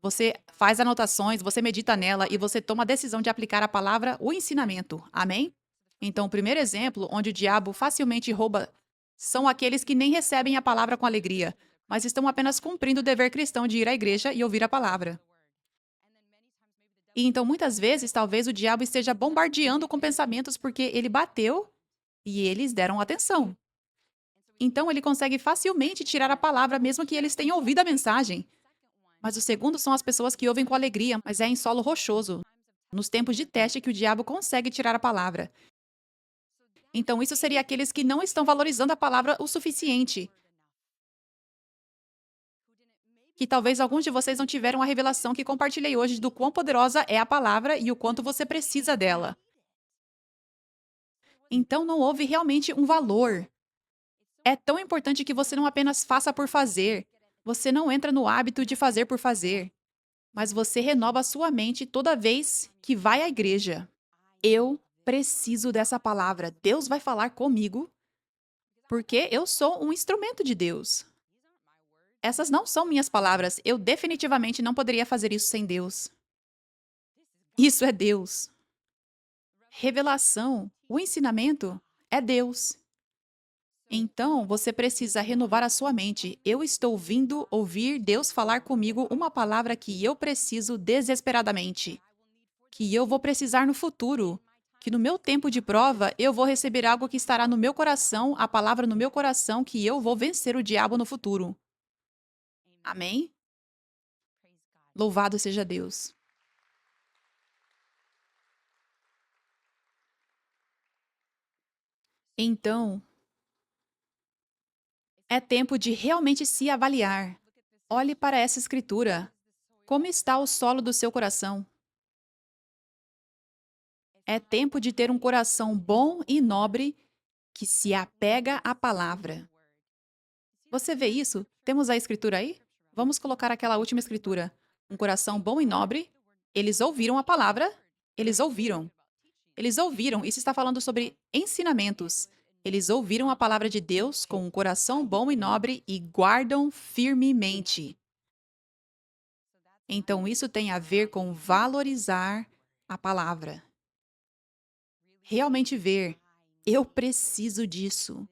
Você faz anotações, você medita nela e você toma a decisão de aplicar a palavra, o ensinamento. Amém? Então, o primeiro exemplo, onde o diabo facilmente rouba, são aqueles que nem recebem a palavra com alegria, mas estão apenas cumprindo o dever cristão de ir à igreja e ouvir a palavra. E então, muitas vezes, talvez o diabo esteja bombardeando com pensamentos porque ele bateu e eles deram atenção. Então, ele consegue facilmente tirar a palavra, mesmo que eles tenham ouvido a mensagem. Mas o segundo são as pessoas que ouvem com alegria, mas é em solo rochoso, nos tempos de teste que o diabo consegue tirar a palavra. Então, isso seria aqueles que não estão valorizando a palavra o suficiente. Que talvez alguns de vocês não tiveram a revelação que compartilhei hoje do quão poderosa é a palavra e o quanto você precisa dela. Então, não houve realmente um valor. É tão importante que você não apenas faça por fazer. Você não entra no hábito de fazer por fazer, mas você renova a sua mente toda vez que vai à igreja. Eu preciso dessa palavra. Deus vai falar comigo, porque eu sou um instrumento de Deus. Essas não são minhas palavras. Eu definitivamente não poderia fazer isso sem Deus. Isso é Deus. Revelação, o ensinamento é Deus. Então, você precisa renovar a sua mente. Eu estou vindo ouvir Deus falar comigo uma palavra que eu preciso desesperadamente, que eu vou precisar no futuro, que no meu tempo de prova eu vou receber algo que estará no meu coração, a palavra no meu coração, que eu vou vencer o diabo no futuro. Amém? Louvado seja Deus. Então, é tempo de realmente se avaliar. Olhe para essa escritura. Como está o solo do seu coração? É tempo de ter um coração bom e nobre que se apega à palavra. Você vê isso? Temos a escritura aí? Vamos colocar aquela última escritura. Um coração bom e nobre. Eles ouviram a palavra. Eles ouviram. Eles ouviram. Isso está falando sobre ensinamentos. Eles ouviram a palavra de Deus com um coração bom e nobre e guardam firmemente. Então, isso tem a ver com valorizar a palavra. Realmente ver. Eu preciso disso.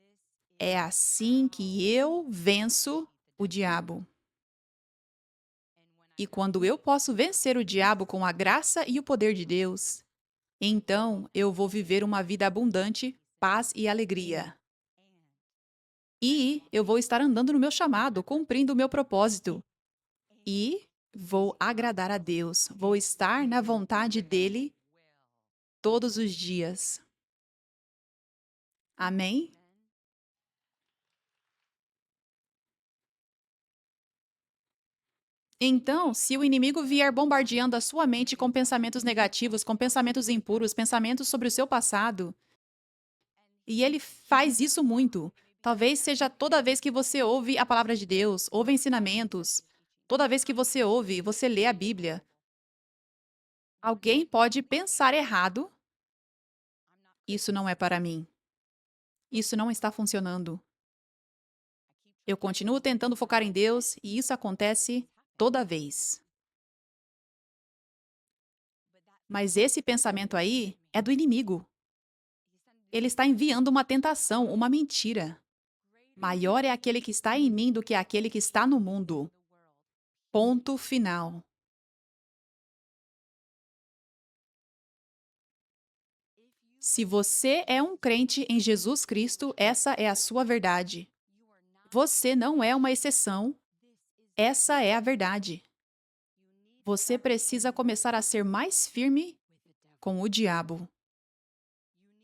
É assim que eu venço o diabo. E quando eu posso vencer o diabo com a graça e o poder de Deus, então eu vou viver uma vida abundante, paz e alegria. E eu vou estar andando no meu chamado, cumprindo o meu propósito. E vou agradar a Deus, vou estar na vontade dele todos os dias. Amém? Então, se o inimigo vier bombardeando a sua mente com pensamentos negativos, com pensamentos impuros, pensamentos sobre o seu passado, e ele faz isso muito. Talvez seja toda vez que você ouve a palavra de Deus, ouve ensinamentos, toda vez que você ouve, você lê a Bíblia. Alguém pode pensar errado, isso não é para mim. Isso não está funcionando. Eu continuo tentando focar em Deus e isso acontece toda vez. Mas esse pensamento aí é do inimigo. Ele está enviando uma tentação, uma mentira. Maior é aquele que está em mim do que aquele que está no mundo. Ponto final. Se você é um crente em Jesus Cristo, essa é a sua verdade. Você não é uma exceção, essa é a verdade. Você precisa começar a ser mais firme com o diabo.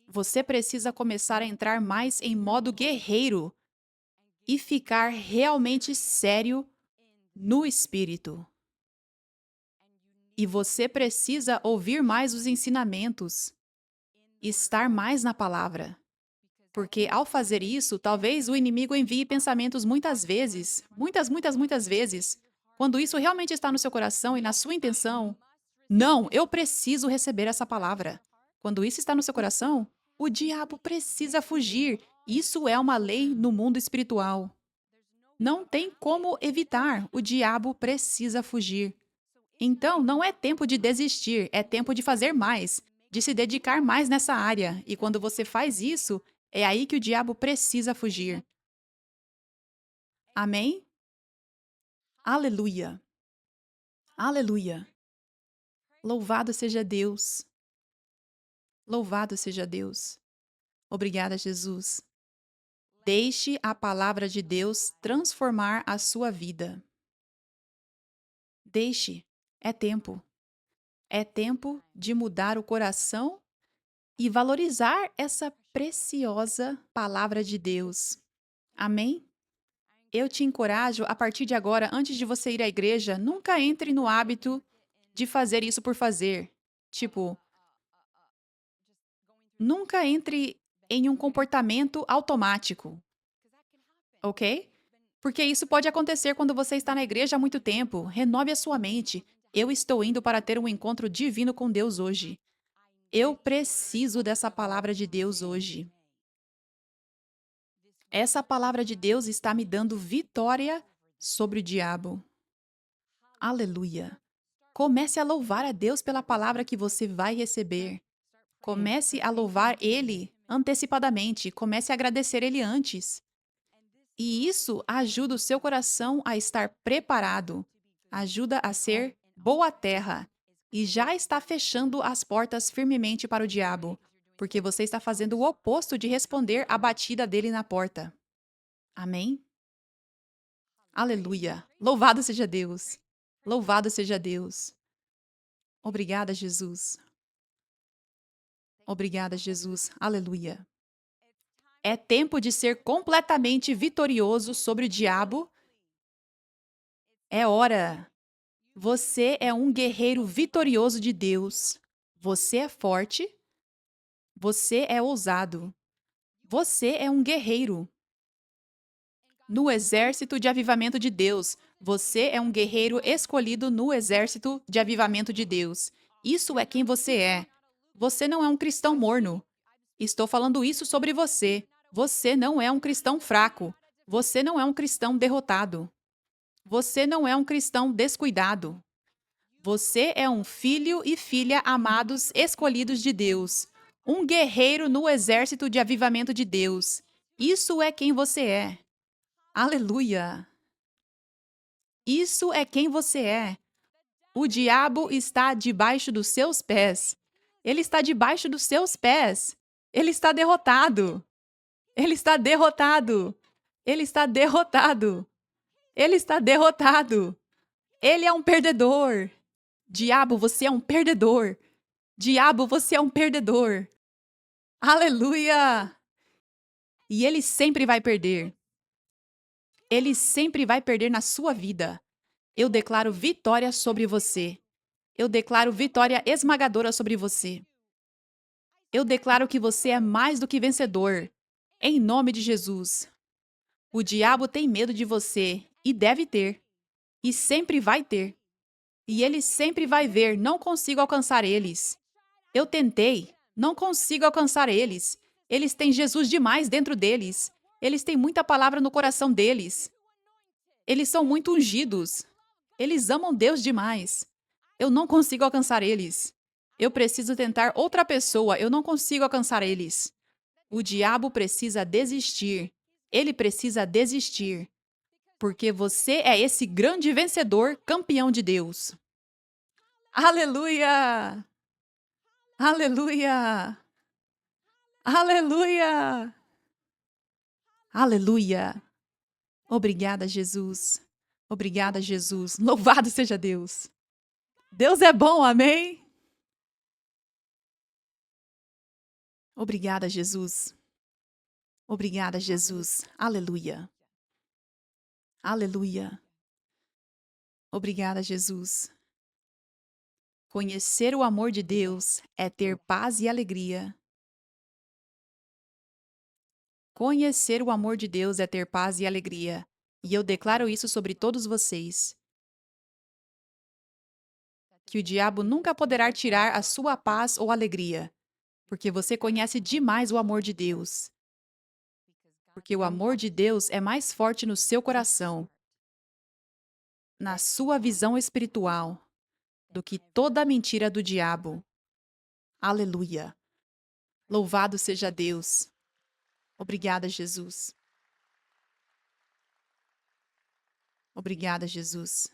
Você precisa começar a entrar mais em modo guerreiro e ficar realmente sério no espírito. E você precisa ouvir mais os ensinamentos, estar mais na palavra. Porque ao fazer isso, talvez o inimigo envie pensamentos muitas vezes, quando isso realmente está no seu coração e na sua intenção. Não, eu preciso receber essa palavra. Quando isso está no seu coração, o diabo precisa fugir. Isso é uma lei no mundo espiritual. Não tem como evitar, o diabo precisa fugir. Então, não é tempo de desistir, é tempo de fazer mais, de se dedicar mais nessa área. E quando você faz isso, é aí que o diabo precisa fugir. Amém? Aleluia. Aleluia. Louvado seja Deus. Louvado seja Deus. Obrigada, Jesus. Deixe a palavra de Deus transformar a sua vida. Deixe. É tempo. É tempo de mudar o coração e valorizar essa preciosa palavra de Deus. Amém? Eu te encorajo, a partir de agora, antes de você ir à igreja, nunca entre no hábito de fazer isso por fazer. Tipo, nunca entre em um comportamento automático, ok? Porque isso pode acontecer quando você está na igreja há muito tempo. Renove a sua mente. Eu estou indo para ter um encontro divino com Deus hoje. Eu preciso dessa palavra de Deus hoje. Essa palavra de Deus está me dando vitória sobre o diabo. Aleluia. Comece a louvar a Deus pela palavra que você vai receber. Comece a louvar Ele antecipadamente. Comece a agradecer Ele antes. E isso ajuda o seu coração a estar preparado. Ajuda a ser boa terra. E já está fechando as portas firmemente para o diabo. Porque você está fazendo o oposto de responder à batida dele na porta. Amém? Aleluia. Louvado seja Deus. Louvado seja Deus. Obrigada, Jesus. Obrigada, Jesus. Aleluia. É tempo de ser completamente vitorioso sobre o diabo. É hora. Você é um guerreiro vitorioso de Deus. Você é forte. Você é ousado. Você é um guerreiro. No exército de avivamento de Deus. Você é um guerreiro escolhido no exército de avivamento de Deus. Isso é quem você é. Você não é um cristão morno. Estou falando isso sobre você. Você não é um cristão fraco. Você não é um cristão derrotado. Você não é um cristão descuidado. Você é um filho e filha amados, escolhidos de Deus. Um guerreiro no exército de avivamento de Deus. Isso é quem você é. Aleluia! Isso é quem você é. O diabo está debaixo dos seus pés. Ele está debaixo dos seus pés. Ele está derrotado. Ele está derrotado. Ele está derrotado. Ele está derrotado. Ele é um perdedor. Diabo, você é um perdedor. Diabo, você é um perdedor. Aleluia! E ele sempre vai perder. Ele sempre vai perder na sua vida. Eu declaro vitória sobre você. Eu declaro vitória esmagadora sobre você. Eu declaro que você é mais do que vencedor. Em nome de Jesus. O diabo tem medo de você e deve ter. E sempre vai ter. E ele sempre vai ver, não consigo alcançar eles. Eu tentei, não consigo alcançar eles. Eles têm Jesus demais dentro deles. Eles têm muita palavra no coração deles. Eles são muito ungidos. Eles amam Deus demais. Eu não consigo alcançar eles. Eu preciso tentar outra pessoa, eu não consigo alcançar eles. O diabo precisa desistir. Ele precisa desistir. Porque você é esse grande vencedor, campeão de Deus. Aleluia! Aleluia! Aleluia! Aleluia! Obrigada, Jesus. Obrigada, Jesus. Louvado seja Deus. Deus é bom, amém? Obrigada, Jesus. Obrigada, Jesus. Aleluia. Aleluia. Obrigada, Jesus. Conhecer o amor de Deus é ter paz e alegria. Conhecer o amor de Deus é ter paz e alegria. E eu declaro isso sobre todos vocês. Que o diabo nunca poderá tirar a sua paz ou alegria, porque você conhece demais o amor de Deus. Porque o amor de Deus é mais forte no seu coração, na sua visão espiritual, do que toda a mentira do diabo. Aleluia. Louvado seja Deus. Obrigada, Jesus. Obrigada, Jesus.